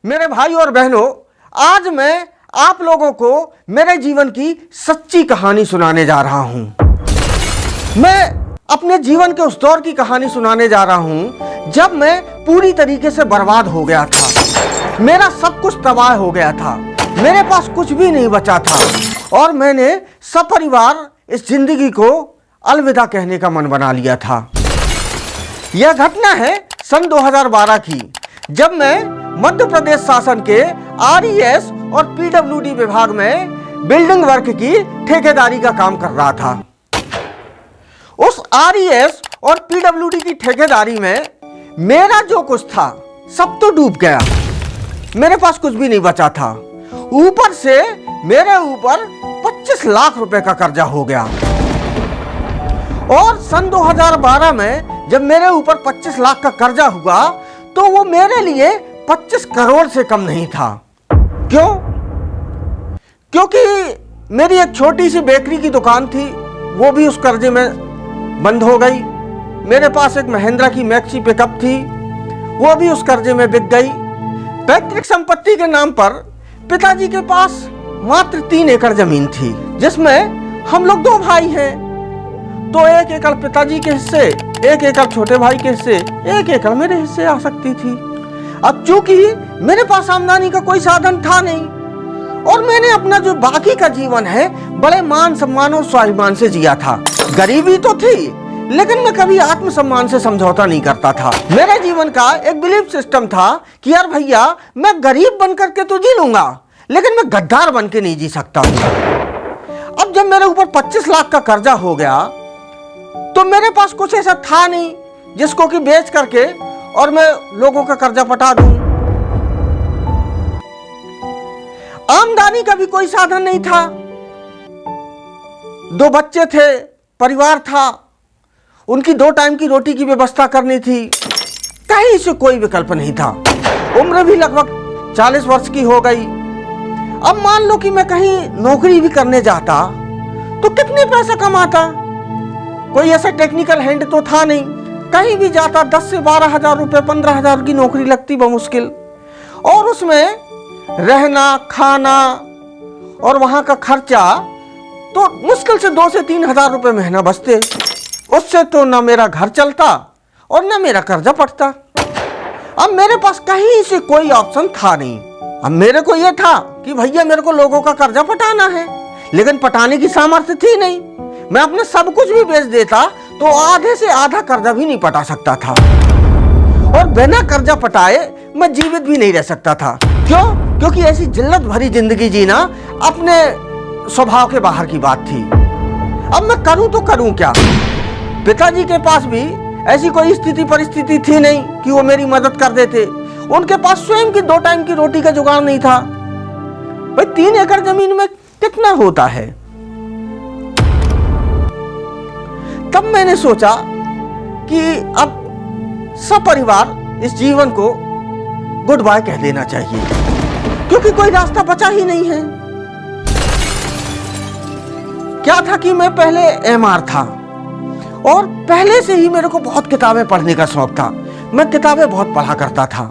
मेरे भाई और बहनों, आज मैं आप लोगों को मेरे जीवन की सच्ची कहानी सुनाने जा रहा हूं। मैं अपने जीवन के उस दौर की कहानी सुनाने जा रहा हूं जब मैं पूरी तरीके से बर्बाद हो गया था। मेरा सब कुछ तबाह हो गया था, मेरे पास कुछ भी नहीं बचा था और मैंने सपरिवार इस जिंदगी को अलविदा कहने का मन बना लिया था। यह घटना है सन 2012 की, जब मैं मध्य प्रदेश शासन के आरईएस और पीडब्ल्यूडी विभाग में बिल्डिंग वर्क की ठेकेदारी का काम कर रहा था। उस आरईएस और पीडब्ल्यूडी की ठेकेदारी में मेरा जो कुछ था सब तो डूब गया, मेरे पास कुछ भी नहीं बचा था। ऊपर से मेरे ऊपर 25 लाख रुपए का कर्जा हो गया और सन 2012 में जब मेरे ऊपर 25 लाख का कर्जा हुआ तो वो मेरे लिए 25 करोड़ से कम नहीं था। क्यों? क्योंकि मेरी एक छोटी सी बेकरी की दुकान थी, वो भी उस कर्जे में बंद हो गई। मेरे पास एक महिंद्रा की मैक्सी पिकअप थी, वो भी उस कर्जे में बिक गई। पैतृक संपत्ति के नाम पर पिताजी के पास मात्र 3 एकड़ जमीन थी, जिसमें हम लोग 2 भाई हैं, तो 1 एकड़ पिताजी के हिस्से, 1 एकड़ छोटे भाई के हिस्से, 1 एकड़ मेरे हिस्से आ सकती थी। अब चूंकि मेरे पास आमदनी का कोई साधन था नहीं और मैंने अपना जो बाकी का जीवन है बड़े मान सम्मान और स्वाभिमान से जिया था। गरीबी तो थी लेकिन मैं कभी आत्मसम्मान से समझौता नहीं करता था। मेरे जीवन का एक बिलीफ सिस्टम था कि यार भैया, मैं गरीब बन करके तो जी लूंगा लेकिन मैं गद्दार बन के नहीं जी सकता हूं। अब जब मेरे ऊपर 25 लाख का कर्जा हो गया तो मेरे पास कुछ ऐसा था नहीं जिसको कि बेच करके और मैं लोगों का कर्जा पटा दूं। आमदनी का भी कोई साधन नहीं था, 2 बच्चे थे, परिवार था, उनकी 2 टाइम की रोटी की व्यवस्था करनी थी, कहीं से कोई विकल्प नहीं था। उम्र भी लगभग 40 वर्ष की हो गई। अब मान लो कि मैं कहीं नौकरी भी करने जाता तो कितने पैसे कमाता? कोई ऐसा टेक्निकल हैंड तो था नहीं, कहीं भी जाता 10 से 12 हजार रुपए, 15 हजार की नौकरी लगती बमुश्किल, और उसमें रहना खाना और वहां का खर्चा तो मुश्किल से 2 से 3 हजार रुपए महीना बचते। उससे तो ना मेरा घर चलता और ना मेरा कर्जा पड़ता। अब मेरे पास कहीं से कोई ऑप्शन था नहीं। अब मेरे को यह था कि भैया मेरे को लोगों का कर्जा पटाना है, लेकिन पटाने की सामर्थ्य थी नहीं। मैं अपने सब कुछ भी बेच देता तो आधे से आधा कर्जा भी नहीं पटा सकता था और बिना कर्जा पटाए मैं जीवित भी नहीं रह सकता था। क्यों? क्योंकि ऐसी जिल्लत भरी जिंदगी जीना अपने स्वभाव के बाहर की बात थी। अब मैं करूं तो करूं क्या? पिताजी के पास भी ऐसी कोई स्थिति परिस्थिति थी नहीं कि वो मेरी मदद कर देते। उनके पास स्वयं की 2 टाइम की रोटी का जुगाड़ नहीं था। भाई 3 एकड़ जमीन में कितना होता है? तब मैंने सोचा कि अब सपरिवार इस जीवन को गुड बाय कह देना चाहिए, क्योंकि कोई रास्ता बचा ही नहीं है। क्या था कि मैं पहले एमआर था और पहले से ही मेरे को बहुत किताबें पढ़ने का शौक था। मैं किताबें बहुत पढ़ा करता था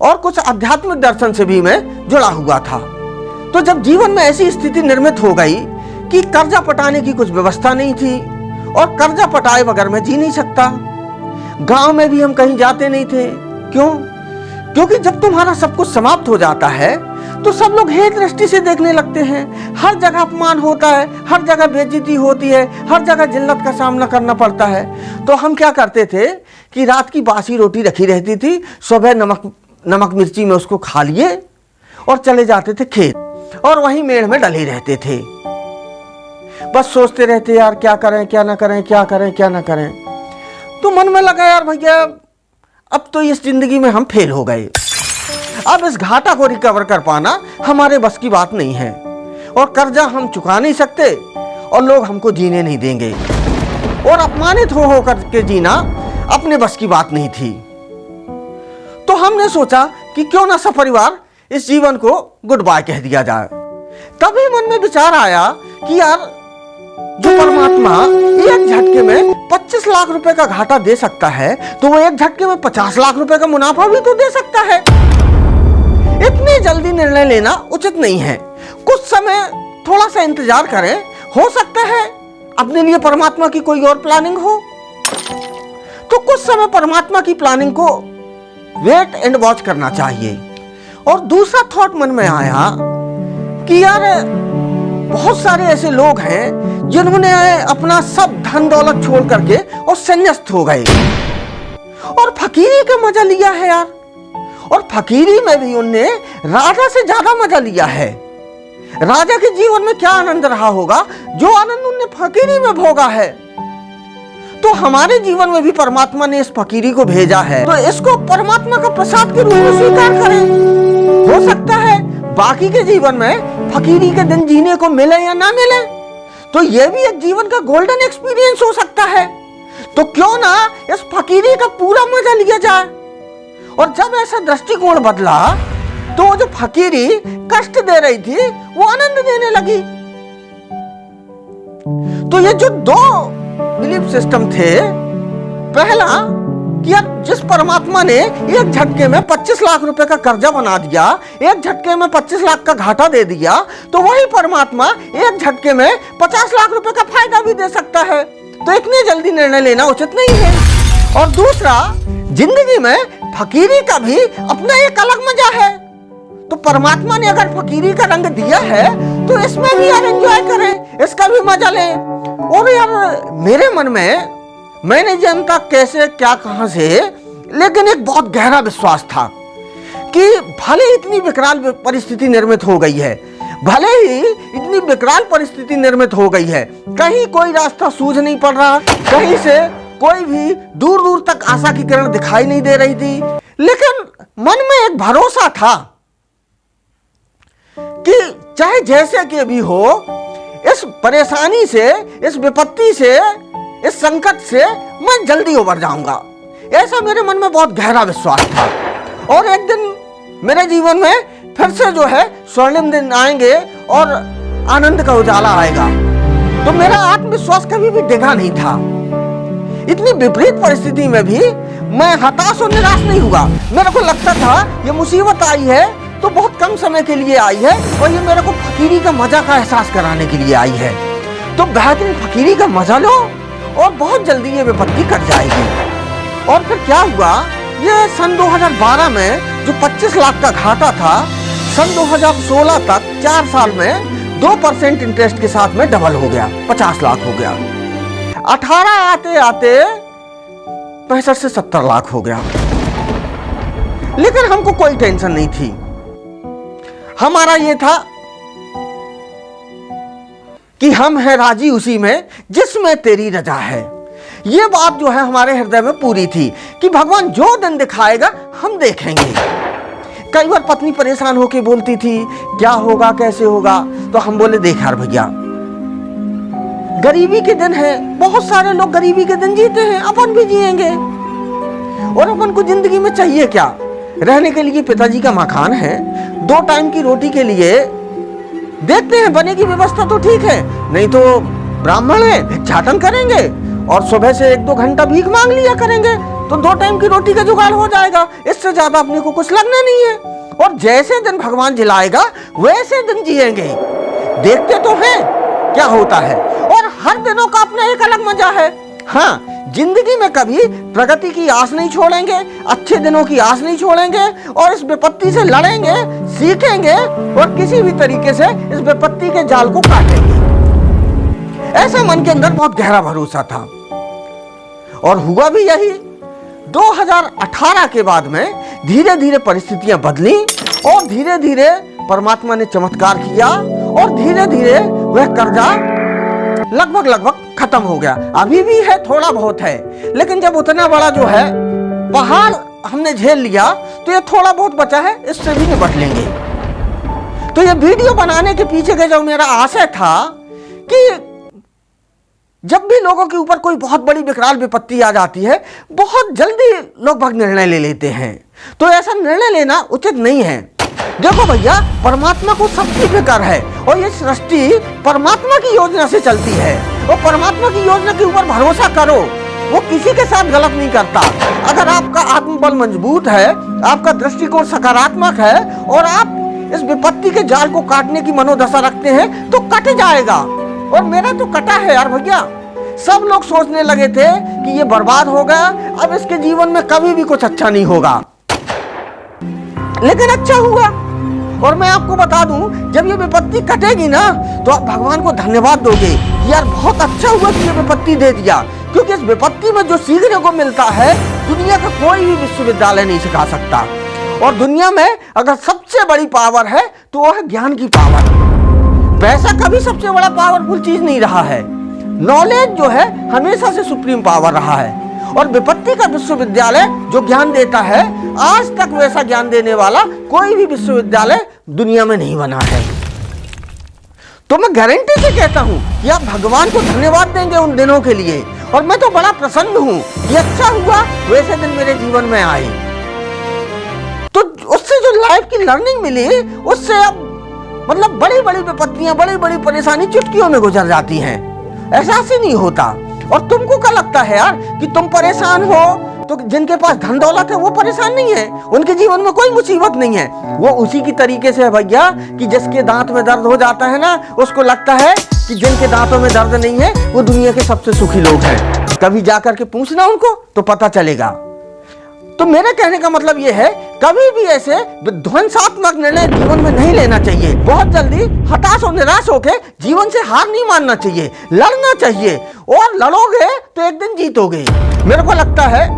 और कुछ आध्यात्मिक दर्शन से भी मैं जुड़ा हुआ था। तो जब जीवन में ऐसी स्थिति निर्मित हो गई कि कर्जा पटाने की कुछ व्यवस्था नहीं थी और कर्जा पटाए बगैर मैं जी नहीं सकता। गांव में भी हम कहीं जाते नहीं थे। क्यों? क्योंकि जब तुम्हारा सब कुछ समाप्त हो जाता है तो सब लोग हे दृष्टि से देखने लगते हैं। हर जगह अपमान होता है, हर जगह बेइज्जती होती है, हर जगह जिल्लत का सामना करना पड़ता है। तो हम क्या करते थे कि रात की बासी रोटी रखी रहती थी, सुबह नमक मिर्ची में उसको खा लिए और चले जाते थे खेत और वहीं मेड़ में डले रहते थे। बस सोचते रहते यार क्या करें क्या ना करें, क्या करें क्या ना करें। तो मन में लगा यार भैया, अब तो इस जिंदगी में हम फेल हो गए। अब इस घाटा को रिकवर कर पाना हमारे बस की बात नहीं है और कर्जा हम चुका नहीं सकते और लोग हमको जीने नहीं देंगे और अपमानित हो करके जीना अपने बस की बात नहीं थी। तो हमने सोचा कि क्यों ना सपरिवार इस जीवन को गुड बाय कह दिया जाए। तभी मन में विचार आया कि यार जो परमात्मा एक झटके में 25 लाख रुपए का घाटा दे सकता है तो वो एक झटके में 50 लाख रुपए का मुनाफा भी तो दे सकता है। इतना जल्दी निर्णय लेना उचित नहीं है। कुछ समय थोड़ा सा इंतजार करें, हो सकता है अपने लिए परमात्मा की कोई और प्लानिंग हो। तो कुछ समय परमात्मा की प्लानिंग को वेट एंड वॉच करना चाहिए। और दूसरा थॉट मन में आया कि यार बहुत सारे ऐसे लोग हैं जिन्होंने अपना सब धन दौलत छोड़ करके और संन्यास्त हो गए और फकीरी का मजा लिया है यार। और फकीरी में भी उनने राजा से ज्यादा मजा लिया है। राजा के जीवन में क्या आनंद रहा होगा जो आनंद उनने फकीरी में भोगा है। तो हमारे जीवन में भी परमात्मा ने इस फकीरी को भेजा है, तो इसको परमात्मा का प्रसाद के रूप में स्वीकार करें। हो सकता है बाकी के जीवन में फकीरी के दिन जीने को मिले या ना मिले, तो यह भी एक जीवन का गोल्डन एक्सपीरियंस हो सकता है। तो क्यों ना इस फकीरी का पूरा मजा लिया जाए। और जब ऐसा दृष्टिकोण बदला तो वो जो फकीरी कष्ट दे रही थी वो आनंद देने लगी। तो ये जो दो बिलीफ सिस्टम थे, पहला कि यार जिस परमात्मा ने एक झटके में 25 लाख रुपए का कर्जा बना दिया, एक झटके में 25 लाख का घाटा दे दिया, तो वही परमात्मा एक झटके में 50 लाख रुपए का फायदा भी दे सकता है। तो इतने जल्दी निर्णय लेना उचित नहीं है। और दूसरा, जिंदगी में फकीरी का भी अपना एक अलग मजा है। तो परमात्मा ने अगर फकीरी का रंग दिया है तो इसमें भी यार एंजॉय करें, इसका भी मजा लें। और यार मेरे मन में, मैं नहीं जानता कैसे क्या कहां से, लेकिन एक बहुत गहरा विश्वास था कि भले इतनी विकराल परिस्थिति निर्मित हो गई है, भले ही इतनी विकराल परिस्थिति निर्मित हो गई है, कहीं कोई रास्ता सूझ नहीं पड़ रहा, कहीं से कोई भी दूर दूर तक आशा की किरण दिखाई नहीं दे रही थी, लेकिन मन में एक भरोसा था कि चाहे जैसे के भी हो, इस परेशानी से, इस विपत्ति से, इस संकट से मैं जल्दी उबर जाऊंगा। ऐसा मेरे मन में बहुत गहरा विश्वास था। और एक दिन मेरे जीवन में फिर से जो है स्वर्णिम दिन आएंगे और आनंद का उजाला आएगा। तो मेरा आत्मविश्वास कभी भी डिगा नहीं था। इतनी विपरीत परिस्थिति में भी मैं हताश और निराश नहीं हुआ। मेरे को लगता था ये मुसीबत आई है तो बहुत कम समय के लिए आई है और ये मेरे को फकीरी का मजा का एहसास कराने के लिए आई है। तो बेहतरीन फकीरी का मजा लो और बहुत जल्दी ये विपत्ति कट जाएगी। और फिर क्या हुआ, ये सन 2012 में जो 25 लाख का घाटा था, सन 2016 तक 4 साल में 2% इंटरेस्ट के साथ में डबल हो गया, 50 लाख हो गया। 18 आते आते 65 से 70 लाख हो गया। लेकिन हमको कोई टेंशन नहीं थी। हमारा ये था कि हम हैं राजी उसी में जिसमें तेरी रजा है। ये बात जो है हमारे हृदय में पूरी थी कि भगवान जो दिन दिखाएगा हम देखेंगे। कई बार पत्नी परेशान होकर बोलती थी क्या होगा कैसे होगा, तो हम बोले देख यार भैया, गरीबी के दिन है, बहुत सारे लोग गरीबी के दिन जीते हैं, अपन भी जिएंगे। और अपन को जिंदगी में चाहिए क्या? रहने के लिए पिताजी का मकान है, 2 टाइम की रोटी के लिए देखते हैं बने की व्यवस्था तो ठीक है, नहीं तो ब्राह्मण है भिक्षाटन करेंगे और सुबह से 1-2 घंटा भीख मांग लिया करेंगे, तो 2 टाइम की रोटी का जुगाड़ हो जाएगा। इससे ज्यादा अपने को कुछ लगना नहीं है। और जैसे दिन भगवान जिलाएगा वैसे दिन जिएंगे। देखते तो हैं क्या होता है। और हर दिनों का अपना एक अलग मजा है। हाँ, जिंदगी में कभी प्रगति की आस नहीं छोड़ेंगे, अच्छे दिनों की आस नहीं छोड़ेंगे और इस विपत्ति से लड़ेंगे, सीखेंगे और किसी भी तरीके से इस विपत्ति के जाल को काटेंगे। ऐसा मन के अंदर बहुत गहरा भरोसा था और हुआ भी यही। 2018 के बाद में धीरे धीरे परिस्थितियां बदली और धीरे धीरे परमात्मा ने चमत्कार किया और धीरे धीरे वह कर्जा लगभग खत्म हो गया। अभी भी है, थोड़ा बहुत है, लेकिन जब उतना बड़ा जो है पहाड़ हमने झेल लिया तो ये थोड़ा बहुत बचा है, इससे भी निपट लेंगे। तो ये वीडियो बनाने के पीछे का जो मेरा आशय था कि जब भी लोगों के ऊपर कोई बहुत बड़ी विकराल विपत्ति आ जाती है, बहुत जल्दी लोग भग निर्णय ले लेते हैं। तो ऐसा निर्णय लेना उचित नहीं है। देखो भैया, परमात्मा को सबकी फिक्र है और ये सृष्टि परमात्मा की योजना से चलती है और परमात्मा की योजना के ऊपर भरोसा करो, वो किसी के साथ गलत नहीं करता। अगर आपका आत्मबल मजबूत है, आपका दृष्टिकोण सकारात्मक है और आप इस विपत्ति के जाल को काटने की मनोदशा रखते हैं तो कट जाएगा। और मेरा तो कटा है यार भैया। सब लोग सोचने लगे थे कि ये बर्बाद हो गया, अब इसके जीवन में कभी भी कुछ अच्छा नहीं होगा, लेकिन अच्छा हुआ। और मैं आपको बता दूं, जब ये विपत्ति कटेगी ना तो आप भगवान को धन्यवाद दोगे, यार बहुत अच्छा हुआ कि ये विपत्ति दे दिया, क्योंकि इस विपत्ति में जो सीखने को मिलता है दुनिया का कोई भी विश्वविद्यालय नहीं सिखा सकता। और दुनिया में अगर सबसे बड़ी पावर है तो वो है ज्ञान की पावर। पैसा कभी सबसे बड़ा पावरफुल चीज नहीं रहा है, नॉलेज जो है हमेशा से सुप्रीम पावर रहा है। और विपत्ति का विश्वविद्यालय जो ज्ञान देता है, आज तक वैसा ज्ञान देने वाला कोई भी विश्वविद्यालय दुनिया में नहीं बना है। तो मैं गारंटी से कहता हूं कि आप भगवान को धन्यवाद देंगे उन दिनों के लिए। और मैं तो बड़ा प्रसन्न हूं कि अच्छा हुआ वैसे दिन मेरे जीवन में आए। तो उससे जो लाइफ की लर्निंग मिली, उससे अब मतलब बड़ी बड़ी विपत्तियां, बड़ी बड़ी परेशानी चुटकियों में गुजर जाती हैं, एहसास ही नहीं होता। और तुमको क्या लगता है यार कि तुम परेशान हो तो जिनके पास धन दौलत है वो परेशान नहीं है, उनके जीवन में कोई मुसीबत नहीं है। वो उसी की तरीके से है भैया कि जिसके दांत में दर्द हो जाता है ना, उसको लगता है कि जिनके दांतों में दर्द नहीं है वो दुनिया के सबसे सुखी लोग हैं। कभी जाकर के पूछना उनको तो पता चलेगा। तो मेरे कहने का मतलब ये है, कभी भी ऐसे ध्वंसात्मक निर्णय जीवन में नहीं लेना चाहिए। बहुत जल्दी हताश और निराश होकर जीवन से हार नहीं मानना चाहिए, लड़ना चाहिए। और लड़ोगे तो एक दिन जीतोगे। मेरे को लगता है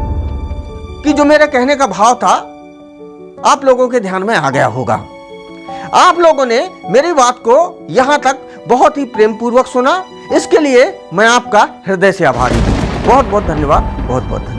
कि जो मेरे कहने का भाव था आप लोगों के ध्यान में आ गया होगा। आप लोगों ने मेरी बात को यहां तक बहुत ही प्रेम पूर्वक सुना, इसके लिए मैं आपका हृदय से आभारी हूं। बहुत बहुत धन्यवाद, बहुत बहुत धन्यवाद।